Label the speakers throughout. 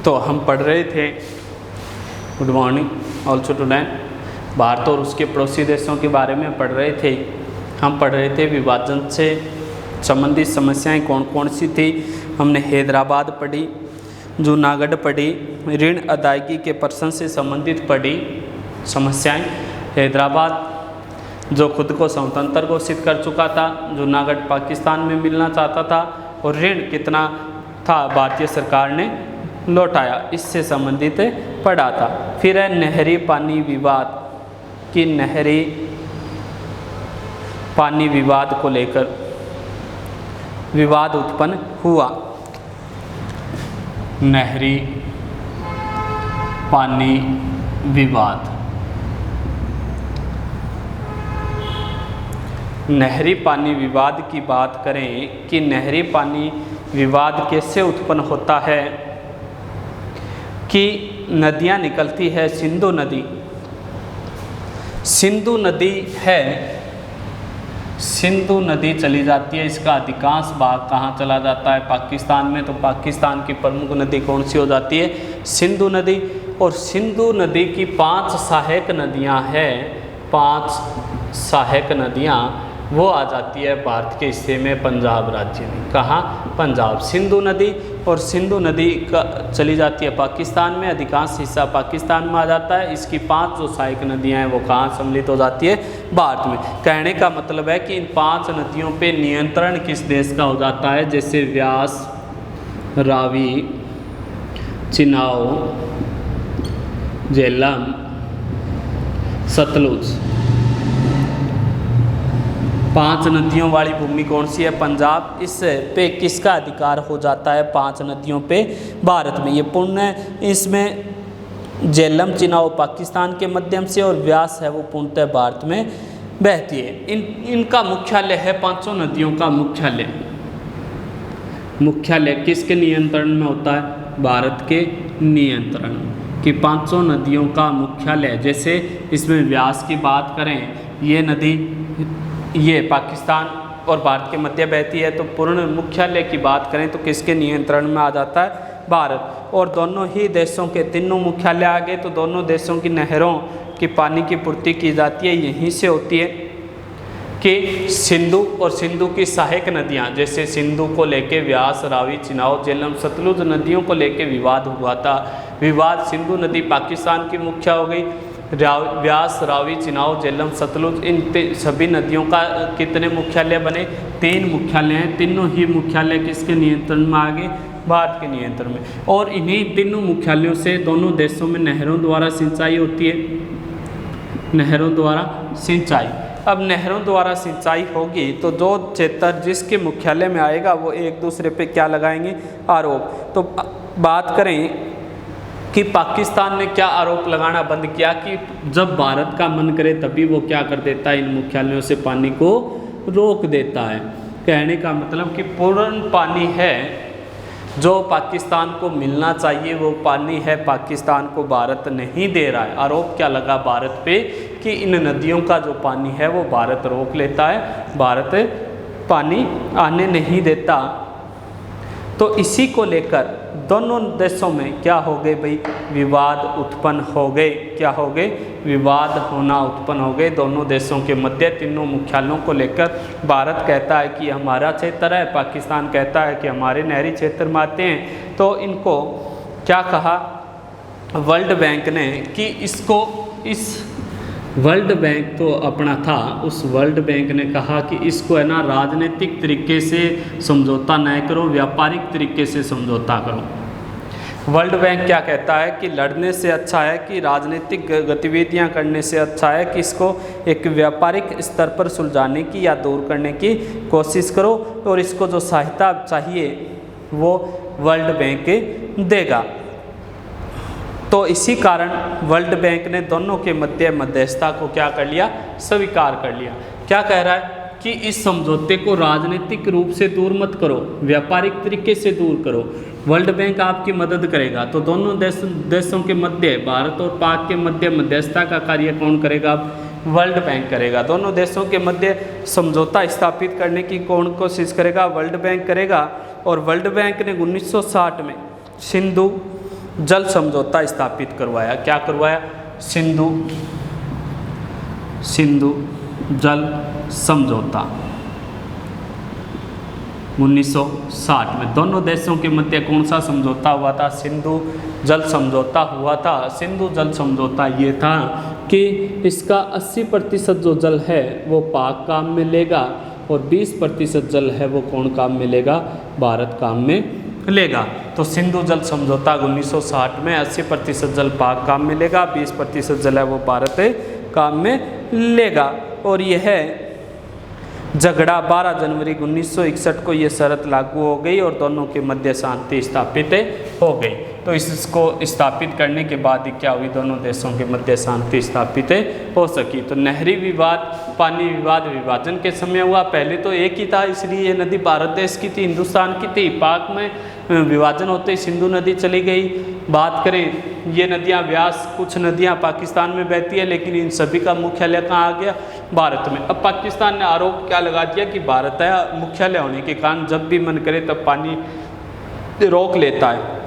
Speaker 1: तो हम पढ़ रहे थे, good morning also student, Bharat और उसके पड़ोसी देशों के बारे में पढ़ रहे थे। हम पढ़ रहे थे विभाजन से संबंधित समस्याएं कौन कौन सी थी। हमने हैदराबाद पढ़ी, जूनागढ़ पढ़ी, ऋण अदायगी के प्रश्न से संबंधित पढ़ी समस्याएं। हैदराबाद जो खुद को स्वतंत्र घोषित कर चुका था, जूनागढ़ पाकिस्तान में मिलना चाहता था, और ऋण कितना था भारतीय सरकार ने लौटाया, इससे संबंधित पढ़ा था। फिर है नहरी पानी विवाद कि नहरी पानी विवाद को लेकर विवाद उत्पन्न हुआ। नहरी पानी विवाद, नहरी पानी विवाद की बात करें कि नहरी पानी विवाद कैसे उत्पन्न होता है कि नदियां निकलती है, सिंधु नदी, सिंधु नदी है, सिंधु नदी चली जाती है, इसका अधिकांश भाग कहाँ चला जाता है, पाकिस्तान में। तो पाकिस्तान की प्रमुख नदी कौन सी हो जाती है, सिंधु नदी। और सिंधु नदी की 5 सहायक नदियाँ हैं, 5 सहायक नदियाँ वो आ जाती है भारत के हिस्से में, पंजाब राज्य में। कहाँ, पंजाब। सिंधु नदी, और सिंधु नदी का चली जाती है पाकिस्तान में, अधिकांश हिस्सा पाकिस्तान में आ जाता है। इसकी 5 जो सहायक नदियाँ हैं वो कहाँ सम्मिलित हो जाती है, भारत में। कहने का मतलब है कि इन 5 नदियों पे नियंत्रण किस देश का हो जाता है, जैसे व्यास, रावी, चिनाब, झेलम, सतलुज। 5 नदियों वाली भूमि कौन सी है, पंजाब। इस पे किसका अधिकार हो जाता है, 5 नदियों पे भारत में। ये पूर्ण, इसमें झेलम, चिनाब पाकिस्तान के माध्यम से, और व्यास है वो पूर्णतः भारत में बहती है। इनका मुख्यालय है, 5 नदियों का मुख्यालय किसके नियंत्रण में होता है, भारत के नियंत्रण की 5 नदियों का मुख्यालय। जैसे इसमें व्यास की बात करें, ये नदी ये पाकिस्तान और भारत के मध्य बहती है, तो पूर्ण मुख्यालय की बात करें तो किसके नियंत्रण में आ जाता है, भारत। और दोनों ही देशों के तीनों मुख्यालय आ गए, तो दोनों देशों की नहरों की पानी की पूर्ति की जाती है, यहीं से होती है। कि सिंधु और सिंधु की सहायक नदियाँ, जैसे सिंधु को लेके व्यास, रावी, चिनाब, झेलम, सतलुज नदियों को लेके विवाद हुआ था। विवाद, सिंधु नदी पाकिस्तान की मुख्य हो गई, व्यास, रावी, चिनाब, झेलम, सतलुज, इन सभी नदियों का कितने मुख्यालय बने, 3 मुख्यालय हैं। तीनों ही मुख्यालय किसके नियंत्रण में आ गए, भारत के नियंत्रण में। और इन्हीं तीनों मुख्यालयों से दोनों देशों में नहरों द्वारा सिंचाई होती है, नहरों द्वारा सिंचाई। अब नहरों द्वारा सिंचाई होगी तो जो क्षेत्र जिसके मुख्यालय में आएगा वो एक दूसरे पे क्या लगाएंगे, आरोप। तो बात करें कि पाकिस्तान ने क्या आरोप लगाना बंद किया कि जब भारत का मन करे तभी वो क्या कर देता है, इन मुख्यालयों से पानी को रोक देता है। कहने का मतलब कि पूर्ण पानी है जो पाकिस्तान को मिलना चाहिए, वो पानी है पाकिस्तान को भारत नहीं दे रहा है। आरोप क्या लगा भारत पे कि इन नदियों का जो पानी है वो भारत रोक लेता है, भारत पानी आने नहीं देता। तो इसी को लेकर दोनों देशों में क्या हो गए भाई, विवाद उत्पन्न हो गए। क्या हो गए, विवाद होना उत्पन्न हो गए दोनों देशों के मध्य, तीनों मुख्यालयों को लेकर। भारत कहता है कि हमारा क्षेत्र है, पाकिस्तान कहता है कि हमारे नहरी क्षेत्र में आते हैं। तो इनको क्या कहा वर्ल्ड बैंक ने कि इसको, इस वर्ल्ड बैंक तो अपना था, उस वर्ल्ड बैंक ने कहा कि इसको है ना राजनीतिक तरीके से समझौता न करो, व्यापारिक तरीके से समझौता करो। वर्ल्ड बैंक क्या कहता है कि लड़ने से अच्छा है कि राजनीतिक गतिविधियां करने से अच्छा है कि इसको एक व्यापारिक स्तर पर सुलझाने की या दूर करने की कोशिश करो, और इसको जो सहायता चाहिए वो वर्ल्ड बैंक देगा। तो इसी कारण वर्ल्ड बैंक ने दोनों के मध्य मध्यस्थता को क्या कर लिया, स्वीकार कर लिया। क्या कह रहा है कि इस समझौते को राजनीतिक रूप से दूर मत करो, व्यापारिक तरीके से दूर करो, वर्ल्ड बैंक आपकी मदद करेगा। तो दोनों देशों के मध्य, भारत और पाक के मध्य मध्यस्थता का कार्य कौन करेगा, वर्ल्ड बैंक करेगा। दोनों देशों के मध्य समझौता स्थापित करने की कौन कोशिश करेगा, वर्ल्ड बैंक करेगा। और वर्ल्ड बैंक ने 1960 में सिंधु जल समझौता स्थापित करवाया। क्या करवाया? सिंधु जल समझौता 1960 में। दोनों देशों के मध्य कौन सा समझौता हुआ था? सिंधु जल समझौता हुआ था। सिंधु जल समझौता ये था कि इसका 80% जो जल है वो पाक काम में लेगा और 20% जल है वो कौन काम में लेगा? भारत काम में लेगा। तो सिंधु जल समझौता 1960 में 80% जल पाक काम में लेगा, 20% जल है वो भारत काम में लेगा। और यह झगड़ा 12 जनवरी 1961 को ये शर्त लागू हो गई और दोनों के मध्य शांति स्थापित हो गई। तो इसको स्थापित करने के बाद क्या हुई? दोनों देशों के मध्य शांति स्थापित हो सकी। तो नहरी विवाद, पानी विवाद विभाजन के समय हुआ। पहले तो एक ही था, इसलिए ये नदी भारत देश की थी, हिंदुस्तान की थी। पाक में विभाजन होते ही सिंधु नदी चली गई। बात करें ये नदियाँ व्यास, कुछ नदियाँ पाकिस्तान में बहती है, लेकिन इन सभी का मुख्यालय कहाँ आ गया? भारत में। अब पाकिस्तान ने आरोप क्या लगा दिया कि भारत है मुख्यालय होने के कारण जब भी मन करे तब पानी रोक लेता है।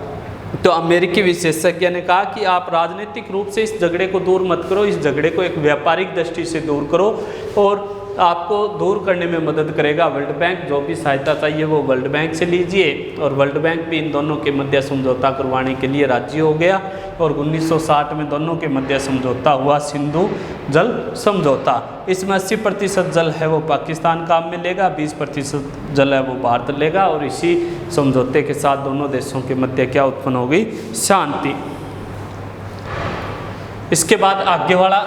Speaker 1: तो अमेरिकी विशेषज्ञ ने कहा कि आप राजनीतिक रूप से इस झगड़े को दूर मत करो, इस झगड़े को एक व्यापारिक दृष्टि से दूर करो और आपको दूर करने में मदद करेगा वर्ल्ड बैंक। जो भी सहायता चाहिए वो वर्ल्ड बैंक से लीजिए। और वर्ल्ड बैंक भी इन दोनों के मध्य समझौता करवाने के लिए राजी हो गया और 1960 में दोनों के मध्य समझौता हुआ, सिंधु जल समझौता। इसमें 80% जल है वो पाकिस्तान काम में लेगा, 20% जल है वो भारत लेगा। और इसी समझौते के साथ दोनों देशों के मध्य क्या उत्पन्न हो गई? शांति। इसके बाद आगे वाला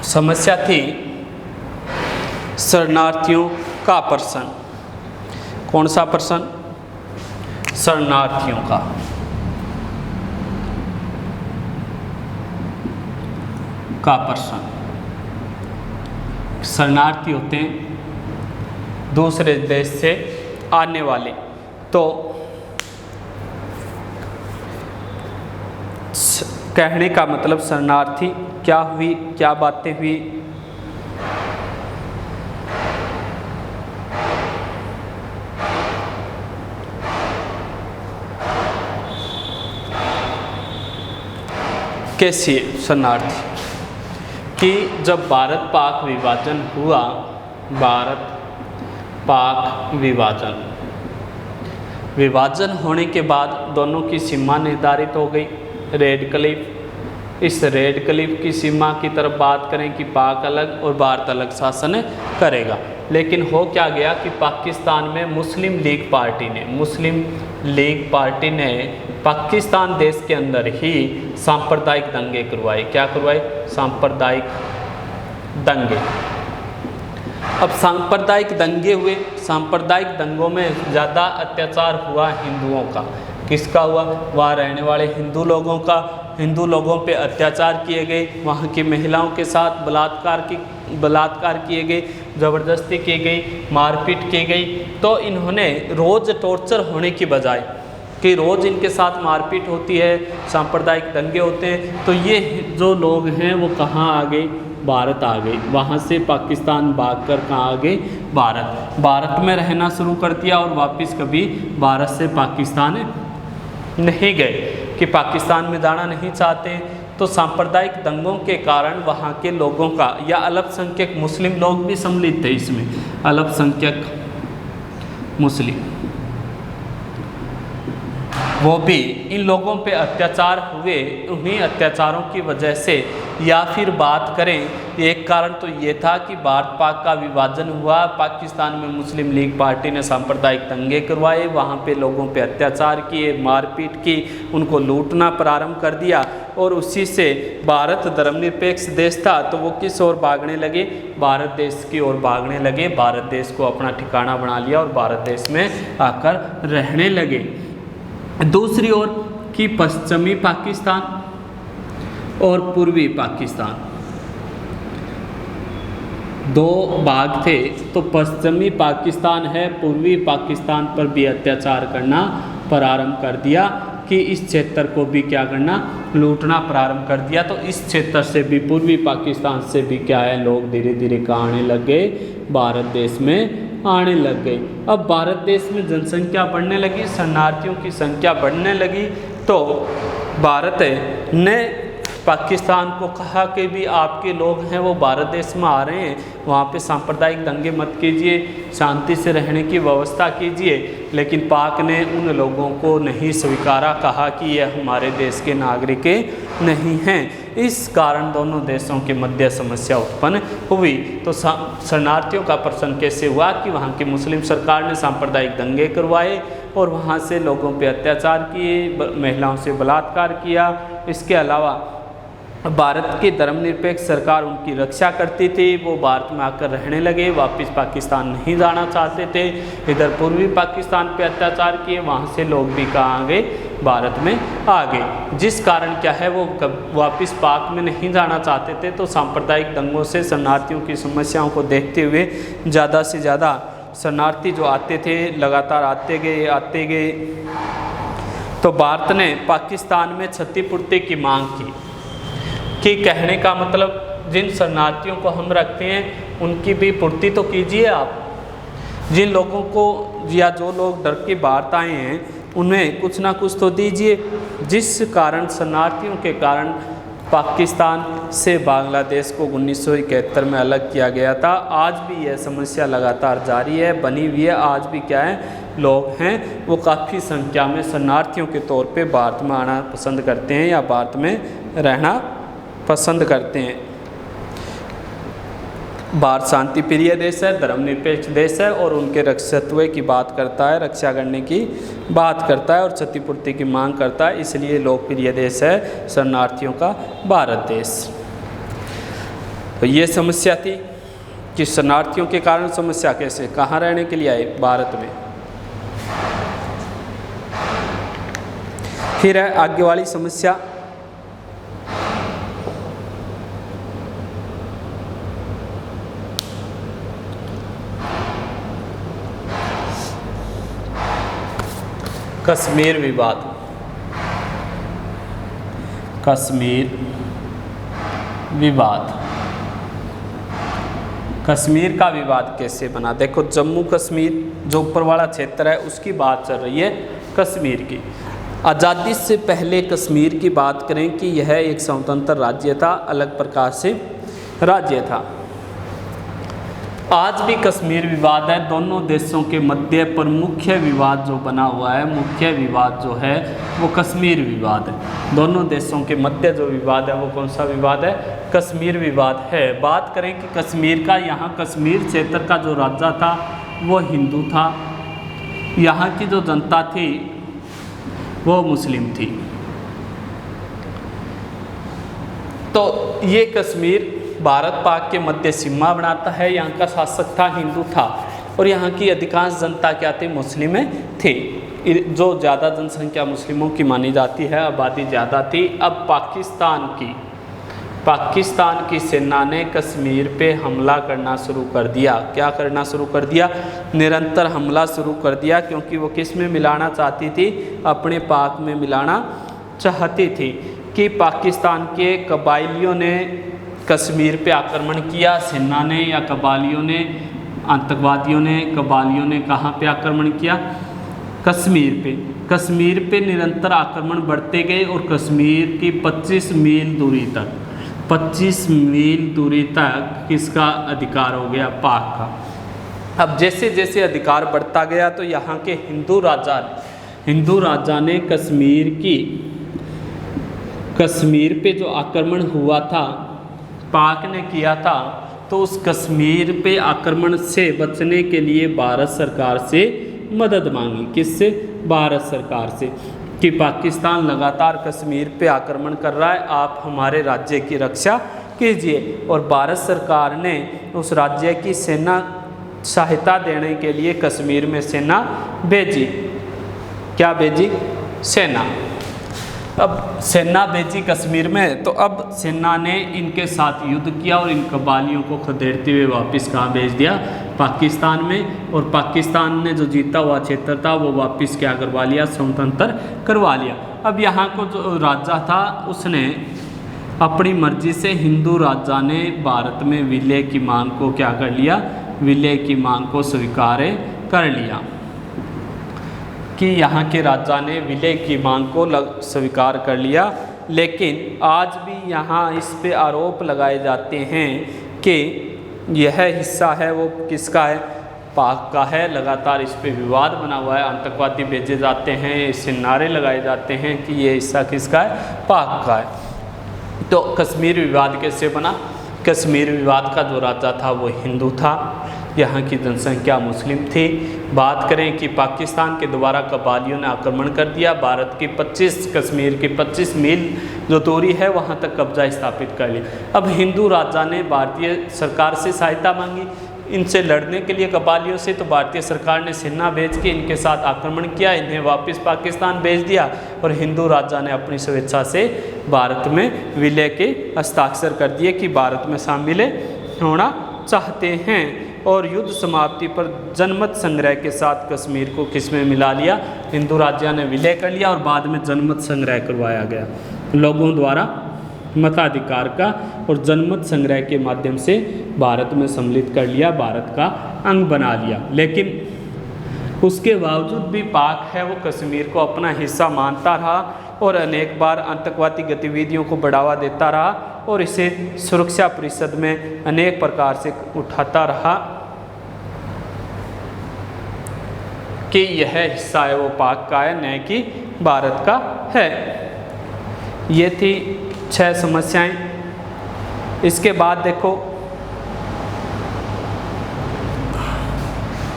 Speaker 1: समस्या थी शरणार्थियों का प्रश्न। कौन सा प्रश्न? शरणार्थियों का प्रश्न। शरणार्थी होते हैं दूसरे देश से आने वाले। तो कहने का मतलब शरणार्थी क्या हुई, क्या बातें हुई? कैसी शरणार्थी कि जब भारत पाक विभाजन हुआ, भारत पाक विभाजन होने के बाद दोनों की सीमा निर्धारित हो गई। रेड क्लिफ, इस रेड क्लिफ की सीमा की तरफ बात करें कि पाक अलग और भारत अलग शासन करेगा। लेकिन हो क्या गया कि पाकिस्तान में मुस्लिम लीग पार्टी ने पाकिस्तान देश के अंदर ही सांप्रदायिक दंगे करवाए। क्या करवाए? सांप्रदायिक दंगे। अब सांप्रदायिक दंगे हुए, सांप्रदायिक दंगों में ज़्यादा अत्याचार हुआ हिंदुओं का। किसका हुआ? वहाँ रहने वाले हिंदू लोगों का। हिंदू लोगों पे अत्याचार किए गए, वहाँ की महिलाओं के साथ बलात्कार किए गए, ज़बरदस्ती की गई, मारपीट की गई। तो इन्होंने रोज़ टॉर्चर होने की बजाय कि रोज़ इनके साथ मारपीट होती है, सांप्रदायिक दंगे होते हैं, तो ये जो लोग हैं वो कहाँ आ गए? भारत आ गए। वहाँ से पाकिस्तान भागकर कहाँ आ गए? भारत में रहना शुरू कर दिया और वापस कभी भारत से पाकिस्तान नहीं गए कि पाकिस्तान में जाना नहीं चाहते। तो सांप्रदायिक दंगों के कारण वहाँ के लोगों का, या अल्पसंख्यक मुस्लिम लोग भी सम्मिलित थे इसमें, अल्पसंख्यक मुस्लिम, वो भी इन लोगों पे अत्याचार हुए। उन्हीं अत्याचारों की वजह से, या फिर बात करें एक कारण तो ये था कि भारत पाक का विभाजन हुआ, पाकिस्तान में मुस्लिम लीग पार्टी ने सांप्रदायिक दंगे करवाए, वहाँ पे लोगों पे अत्याचार किए, मारपीट की, उनको लूटना प्रारंभ कर दिया। और उसी से भारत धर्मनिरपेक्ष देश था तो वो किस ओर भागने लगे? भारत देश की ओर भागने लगे। भारत देश को अपना ठिकाना बना लिया और भारत देश में आकर रहने लगे। दूसरी ओर कि पश्चिमी पाकिस्तान और पूर्वी पाकिस्तान, दो भाग थे। तो पश्चिमी पाकिस्तान है, पूर्वी पाकिस्तान पर भी अत्याचार करना प्रारंभ कर दिया कि इस क्षेत्र को भी क्या करना? लूटना प्रारंभ कर दिया। तो इस क्षेत्र से भी, पूर्वी पाकिस्तान से भी क्या है, लोग धीरे धीरे कहाँ आने लग गए? भारत देश में आने लग गई। अब भारत देश में जनसंख्या बढ़ने लगी, शरणार्थियों की संख्या बढ़ने लगी। तो भारत ने पाकिस्तान को कहा कि भी आपके लोग हैं वो भारत देश में आ रहे हैं, वहाँ पे सांप्रदायिक दंगे मत कीजिए, शांति से रहने की व्यवस्था कीजिए। लेकिन पाक ने उन लोगों को नहीं स्वीकारा, कहा कि ये हमारे देश के नागरिक नहीं हैं। इस कारण दोनों देशों के मध्य समस्या उत्पन्न हुई। तो शरणार्थियों का प्रश्न कैसे हुआ कि वहाँ की मुस्लिम सरकार ने सांप्रदायिक दंगे करवाए और वहाँ से लोगों पे अत्याचार किए, महिलाओं से बलात्कार किया। इसके अलावा भारत की धर्मनिरपेक्ष सरकार उनकी रक्षा करती थी, वो भारत में आकर रहने लगे, वापस पाकिस्तान नहीं जाना चाहते थे। इधर पूर्वी पाकिस्तान पे अत्याचार किए, वहाँ से लोग भी कहाँ आ गए, भारत में आ गए। जिस कारण क्या है वो वापस पाक में नहीं जाना चाहते थे। तो सांप्रदायिक दंगों से शरणार्थियों की समस्याओं को देखते हुए ज़्यादा से ज़्यादा शरणार्थी जो आते थे लगातार आते गए। तो भारत ने पाकिस्तान में क्षतिपूर्ति की मांग की कि कहने का मतलब जिन शरणार्थियों को हम रखते हैं उनकी भी पूर्ति तो कीजिए आप। जिन लोगों को या जो लोग डर के भारत आए हैं उन्हें कुछ ना कुछ तो दीजिए। जिस कारण शरणार्थियों के कारण पाकिस्तान से बांग्लादेश को 1971 में अलग किया गया था। आज भी यह समस्या लगातार जारी है, बनी हुई है। आज भी क्या है, लोग हैं वो काफ़ी संख्या में शरणार्थियों के तौर पे भारत में आना पसंद करते हैं या भारत में रहना पसंद करते हैं। भारत शांति प्रिय देश है, धर्मनिरपेक्ष देश है और उनके रक्षत्व की बात करता है, रक्षा करने की बात करता है और क्षतिपूर्ति की मांग करता है। इसलिए लोकप्रिय देश है शरणार्थियों का भारत देश। तो ये समस्या थी कि शरणार्थियों के कारण समस्या कैसे, कहाँ रहने के लिए आए, भारत में। फिर है आगे वाली समस्या, कश्मीर विवाद। कश्मीर विवाद, कश्मीर का विवाद कैसे बना। देखो जम्मू कश्मीर जो ऊपर वाला क्षेत्र है उसकी बात चल रही है कश्मीर की। आज़ादी से पहले कश्मीर की बात करें कि यह एक स्वतंत्र राज्य था, अलग प्रकार से राज्य था। आज भी कश्मीर विवाद है। दोनों देशों के मध्य पर मुख्य विवाद जो बना हुआ है, मुख्य विवाद जो है वो कश्मीर विवाद है। दोनों देशों के मध्य जो विवाद है वो कौन सा विवाद है, कश्मीर विवाद है। बात करें कि कश्मीर का, यहाँ कश्मीर क्षेत्र का जो राजा था वो हिंदू था, यहाँ की जो जनता थी वो मुस्लिम थी। तो ये कश्मीर भारत पाक के मध्य सीमा बनाता है। यहाँ का शासक था, हिंदू था और यहाँ की अधिकांश जनता क्या थी, मुस्लिम थी। जो ज़्यादा जनसंख्या मुस्लिमों की मानी जाती है, आबादी ज़्यादा थी। अब पाकिस्तान की सेना ने कश्मीर पे हमला करना शुरू कर दिया। क्या करना शुरू कर दिया, निरंतर हमला शुरू कर दिया, क्योंकि वो किस में मिलाना चाहती थी, अपने पाक में मिलाना चाहती थी। कि पाकिस्तान के कबायलियों ने कश्मीर पे आक्रमण किया, सेना ने या कबालियों ने, आतंकवादियों ने, कबालियों ने कहाँ पे आक्रमण किया, कश्मीर पे। कश्मीर पे निरंतर आक्रमण बढ़ते गए और कश्मीर की 25 मील दूरी तक किसका अधिकार हो गया, पाक का। अब जैसे जैसे अधिकार बढ़ता गया तो यहाँ के हिंदू राजा ने कश्मीर पे जो आक्रमण हुआ था, पाक ने किया था, तो उस कश्मीर पे आक्रमण से बचने के लिए भारत सरकार से मदद मांगी। किससे, भारत सरकार से, कि पाकिस्तान लगातार कश्मीर पे आक्रमण कर रहा है, आप हमारे राज्य की रक्षा कीजिए। और भारत सरकार ने उस राज्य की सेना सहायता देने के लिए कश्मीर में सेना भेजी। क्या भेजी, सेना। अब सेना भेजी कश्मीर में, तो अब सेना ने इनके साथ युद्ध किया और इन कबालियों को खदेड़ते हुए वापस कहाँ भेज दिया, पाकिस्तान में। और पाकिस्तान ने जो जीता हुआ क्षेत्र था वो वापस क्या करवा लिया, स्वतंत्र करवा लिया। अब यहाँ को जो राजा था उसने अपनी मर्जी से, हिंदू राजा ने भारत में विलय की मांग को क्या कर लिया, विलय की मांग को स्वीकार कर लिया। कि यहाँ के राजा ने विलय की मांग को स्वीकार कर लिया, लेकिन आज भी यहाँ इस पे आरोप लगाए जाते हैं कि यह हिस्सा है वो किसका है, पाक का है। लगातार इस पे विवाद बना हुआ है, आतंकवादी भेजे जाते हैं, इससे नारे लगाए जाते हैं कि ये हिस्सा किसका है, पाक का है। तो कश्मीर विवाद कैसे बना? कश्मीर विवाद का जो राजा था वो हिंदू था, यहाँ की जनसंख्या मुस्लिम थी। बात करें कि पाकिस्तान के द्वारा कबालियों ने आक्रमण कर दिया, भारत की 25 कश्मीर की 25 मील जो दूरी है वहाँ तक कब्जा स्थापित कर लिया। अब हिंदू राजा ने भारतीय सरकार से सहायता मांगी इनसे लड़ने के लिए कबालियों से, तो भारतीय सरकार ने सेना भेज के इनके साथ आक्रमण किया, इन्हें वापस पाकिस्तान भेज दिया और हिंदू राजा ने अपनी स्वेच्छा से भारत में विलय के हस्ताक्षर कर दिए कि भारत में शामिल होना चाहते हैं। और युद्ध समाप्ति पर जनमत संग्रह के साथ कश्मीर को किसमें मिला लिया, हिंदू राज्य ने विलय कर लिया और बाद में जनमत संग्रह करवाया गया लोगों द्वारा मताधिकार का, और जनमत संग्रह के माध्यम से भारत में सम्मिलित कर लिया, भारत का अंग बना लिया। लेकिन उसके बावजूद भी पाक है वो कश्मीर को अपना हिस्सा मानता रहा और अनेक बार आतंकवादी गतिविधियों को बढ़ावा देता रहा और इसे सुरक्षा परिषद में अनेक प्रकार से उठाता रहा कि यह हिस्सा है वो पाक का है, न कि भारत का है। ये थी 6 समस्याएं। इसके बाद देखो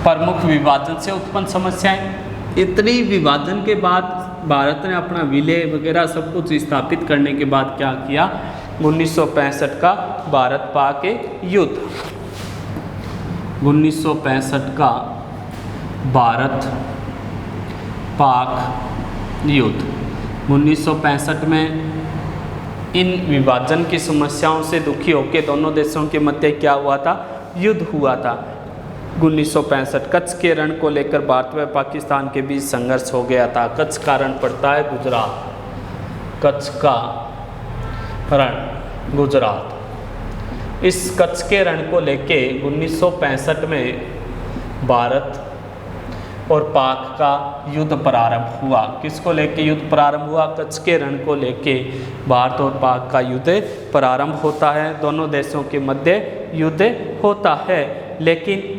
Speaker 1: प्रमुख विभाजन से उत्पन्न समस्याएं। इतनी विभाजन के बाद भारत ने अपना विलय वगैरह सब कुछ स्थापित करने के बाद क्या किया, 1965 का भारत पाक युद्ध, 1965 का भारत पाक युद्ध। 1965 में इन विभाजन की समस्याओं से दुखी होकर दोनों देशों के मध्य क्या हुआ था, युद्ध हुआ था। 1965 कच्छ के रण को लेकर भारत व पाकिस्तान के बीच संघर्ष हो गया था। कच्छ का रण पड़ता है गुजरात, कच्छ का रण गुजरात। इस कच्छ के रण को लेके 1965 में भारत और पाक का युद्ध प्रारंभ हुआ। किसको लेके युद्ध प्रारंभ हुआ? कच्छ के रण को लेके भारत और पाक का युद्ध प्रारंभ होता है, दोनों देशों के मध्य युद्ध होता है। लेकिन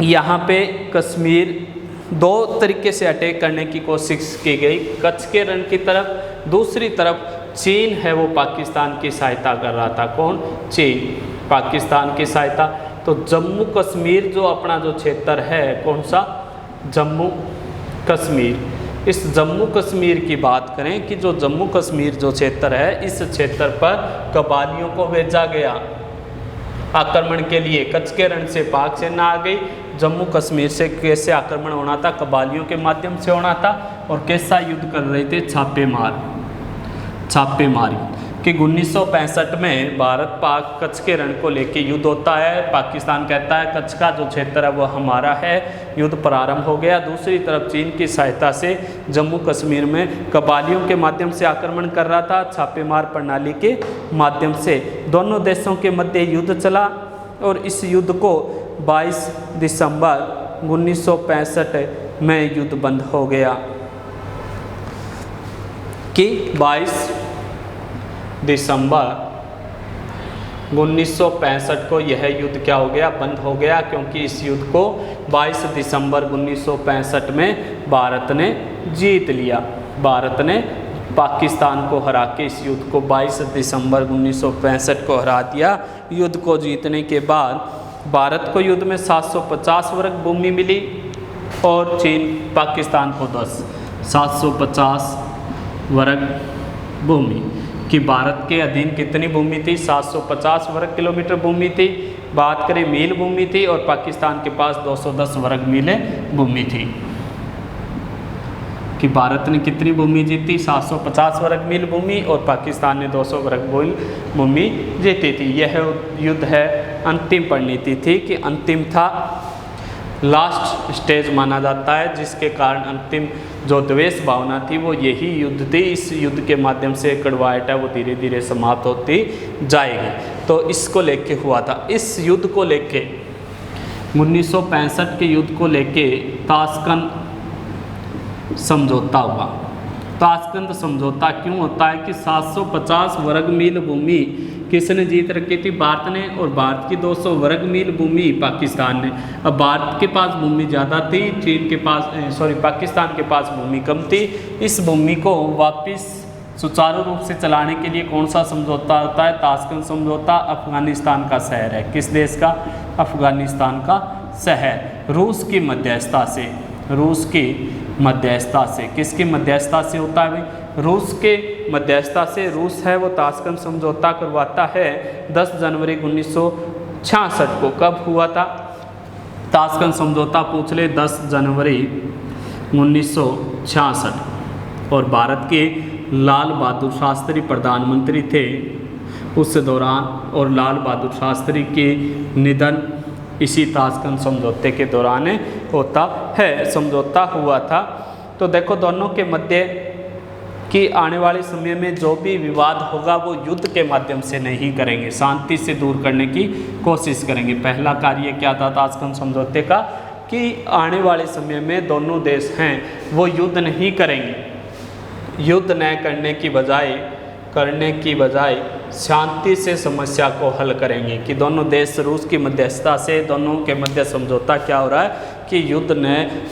Speaker 1: यहाँ पे कश्मीर 2 तरीके से अटैक करने की कोशिश की गई, कच्छ के रण की तरफ, दूसरी तरफ चीन है वो पाकिस्तान की सहायता कर रहा था। कौन? चीन पाकिस्तान की सहायता। तो जम्मू कश्मीर जो अपना जो क्षेत्र है, कौन सा? जम्मू कश्मीर। इस जम्मू कश्मीर की बात करें कि जो जम्मू कश्मीर जो क्षेत्र है, इस क्षेत्र पर कबालियों को भेजा गया आक्रमण के लिए। कच्छ के रण से पाक सेना आ गई, जम्मू कश्मीर से कैसे आक्रमण होना था? कबालियों के माध्यम से होना था। और कैसा युद्ध कर रहे थे? छापेमारी। कि 1965 में भारत पाक कच्छ के रण को लेके युद्ध होता है। पाकिस्तान कहता है कच्छ का जो क्षेत्र है वो हमारा है, युद्ध प्रारंभ हो गया। दूसरी तरफ चीन की सहायता से जम्मू कश्मीर में कबालियों के माध्यम से आक्रमण कर रहा था, छापेमार प्रणाली के माध्यम से। दोनों देशों के मध्य युद्ध चला और इस युद्ध को 22 दिसंबर 1965 में युद्ध बंद हो गया। कि 22 दिसंबर 1965 को यह युद्ध क्या हो गया? बंद हो गया, क्योंकि इस युद्ध को 22 दिसंबर 1965 में भारत ने जीत लिया। भारत ने पाकिस्तान को हरा के इस युद्ध को 22 दिसंबर 1965 को हरा दिया। युद्ध को जीतने के बाद भारत को युद्ध में 750 वर्ग भूमि मिली और चीन पाकिस्तान को 750 वर्ग भूमि। कि भारत के अधीन कितनी भूमि थी? 750 वर्ग किलोमीटर भूमि थी। बात करें मील भूमि थी, और पाकिस्तान के पास 210 वर्ग मील भूमि थी। कि भारत ने कितनी भूमि जीती? 750 वर्ग मील भूमि, और पाकिस्तान ने 200 वर्ग मील भूमि जीती थी। यह युद्ध है अंतिम परिणति थी, कि अंतिम था, लास्ट स्टेज माना जाता है, जिसके कारण अंतिम जो द्वेष भावना थी वो यही युद्ध थी। इस युद्ध के माध्यम से कड़वाहट है वो धीरे धीरे समाप्त होती जाएगी। तो इसको लेके हुआ था। इस युद्ध को लेके 1965 के युद्ध को लेके ताशकंद समझौता हुआ। ताशकंद समझौता क्यों होता है कि 750 वर्ग मील भूमि किसने जीत रखी थी? भारत ने, और भारत की 200 वर्ग मील भूमि पाकिस्तान ने। अब भारत के पास भूमि ज़्यादा थी, पाकिस्तान के पास भूमि कम थी। इस भूमि को वापस सुचारू रूप से चलाने के लिए कौन सा समझौता होता है? ताशकंद समझौता। अफगानिस्तान का शहर है, किस देश का? अफगानिस्तान का शहर। रूस की मध्यस्थता से, रूस की मध्यस्थता से, किसकी मध्यस्थता से होता है भाई? रूस के मध्यस्थता से। रूस है वो ताशकंद समझौता करवाता है 10 जनवरी 1966 को। कब हुआ था ताशकंद समझौता? पूछ ले, 10 जनवरी 1966। और भारत के लाल बहादुर शास्त्री प्रधानमंत्री थे उस दौरान, और लाल बहादुर शास्त्री के निधन इसी ताशकंद समझौते के दौरान होता है। समझौता हुआ था। तो देखो दोनों के मध्य कि आने वाले समय में जो भी विवाद होगा वो युद्ध के माध्यम से नहीं करेंगे, शांति से दूर करने की कोशिश करेंगे। पहला कार्य क्या था ताशकंद समझौते का? कि आने वाले समय में दोनों देश हैं वो युद्ध नहीं करेंगे। युद्ध न करने की बजाय शांति से समस्या को हल करेंगे। कि दोनों देश, रूस की मध्यस्थता से दोनों के मध्य समझौता क्या हो रहा है कि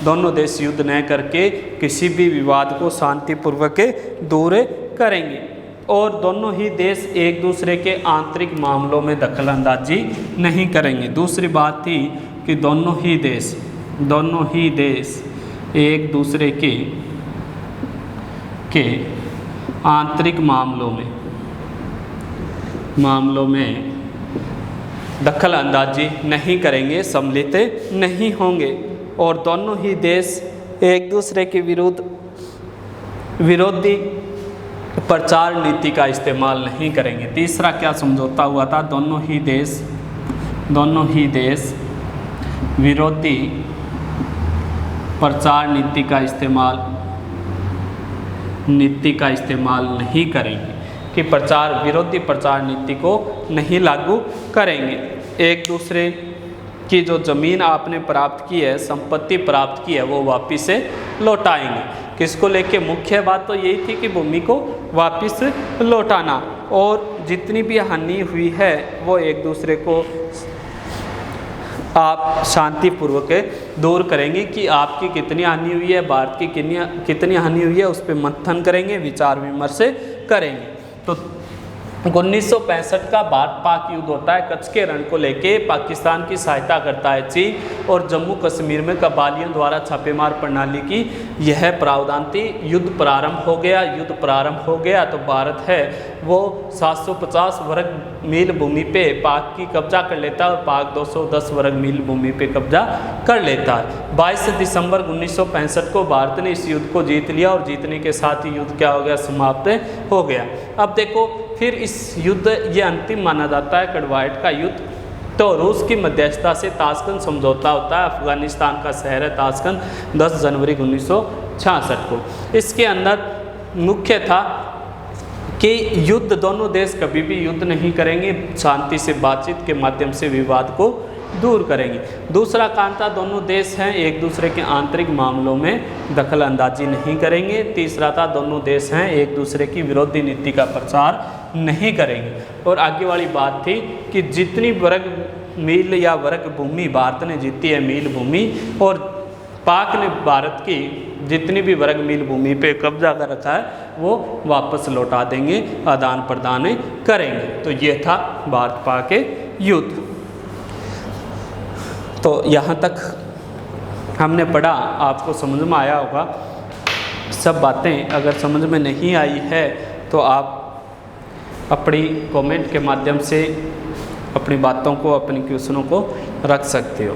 Speaker 1: दोनों देश युद्ध न करके किसी भी विवाद को शांतिपूर्वक दूर करेंगे, और दोनों ही देश एक दूसरे के आंतरिक मामलों में दखलंदाजी नहीं करेंगे। दूसरी बात थी कि दोनों ही देश एक दूसरे के आंतरिक मामलों में दखल अंदाजी नहीं करेंगे, सम्मिलित नहीं होंगे, और दोनों ही देश एक दूसरे के विरोधी प्रचार नीति का इस्तेमाल नहीं करेंगे। तीसरा क्या समझौता हुआ था? दोनों ही देश विरोधी प्रचार नीति का इस्तेमाल नहीं करेंगे, कि विरोधी प्रचार नीति को नहीं लागू करेंगे। एक दूसरे की जो ज़मीन आपने प्राप्त की है, संपत्ति प्राप्त की है, वो वापस से लौटाएंगे। किसको लेके? मुख्य बात तो यही थी कि भूमि को वापस लौटाना, और जितनी भी हानि हुई है वो एक दूसरे को आप शांतिपूर्वक दूर करेंगे। कि आपकी कितनी हानि हुई है, भारत की कितनी हानि हुई है, उस पर मंथन करेंगे, विचार विमर्श करेंगे। तो 1965 का भारत पाक युद्ध होता है। कच्छ के रण को लेके पाकिस्तान की सहायता करता है चीन, और जम्मू कश्मीर में कबालियों द्वारा छापेमार प्रणाली की यह प्रावधान थी। युद्ध प्रारंभ हो गया तो भारत है वो 750 वर्ग मील भूमि पे पाक की कब्जा कर लेता है, और पाक 210 वर्ग मील भूमि पे कब्जा कर लेता है। 22 दिसंबर 1965 को भारत ने इस युद्ध को जीत लिया, और जीतने के साथ ही युद्ध क्या हो गया? समाप्त हो गया। अब देखो फिर इस युद्ध, ये अंतिम माना जाता है कड़वाहट का युद्ध। तो रूस की मध्यस्थता से ताशकंद समझौता होता है। अफगानिस्तान का शहर है ताशकंद, 10 जनवरी 1966 को। इसके अंदर मुख्य था कि युद्ध, दोनों देश कभी भी युद्ध नहीं करेंगे, शांति से बातचीत के माध्यम से विवाद को दूर करेंगे। दूसरा कारण था दोनों देश हैं एक दूसरे के आंतरिक मामलों में दखल अंदाजी नहीं करेंगे। तीसरा था दोनों देश हैं एक दूसरे की विरोधी नीति का प्रचार नहीं करेंगे। और आगे वाली बात थी कि जितनी वर्ग मील या वर्ग भूमि भारत ने जीती है मील भूमि, और पाक ने भारत की जितनी भी वर्ग मील भूमि पे कब्जा कर रखा है वो वापस लौटा देंगे, आदान प्रदान करेंगे। तो ये था भारत पाक के युद्ध। तो यहाँ तक हमने पढ़ा, आपको समझ में आया होगा। सब बातें अगर समझ में नहीं आई है तो आप अपनी कमेंट के माध्यम से अपनी बातों को, अपने क्वेश्चनों को रख सकते हो।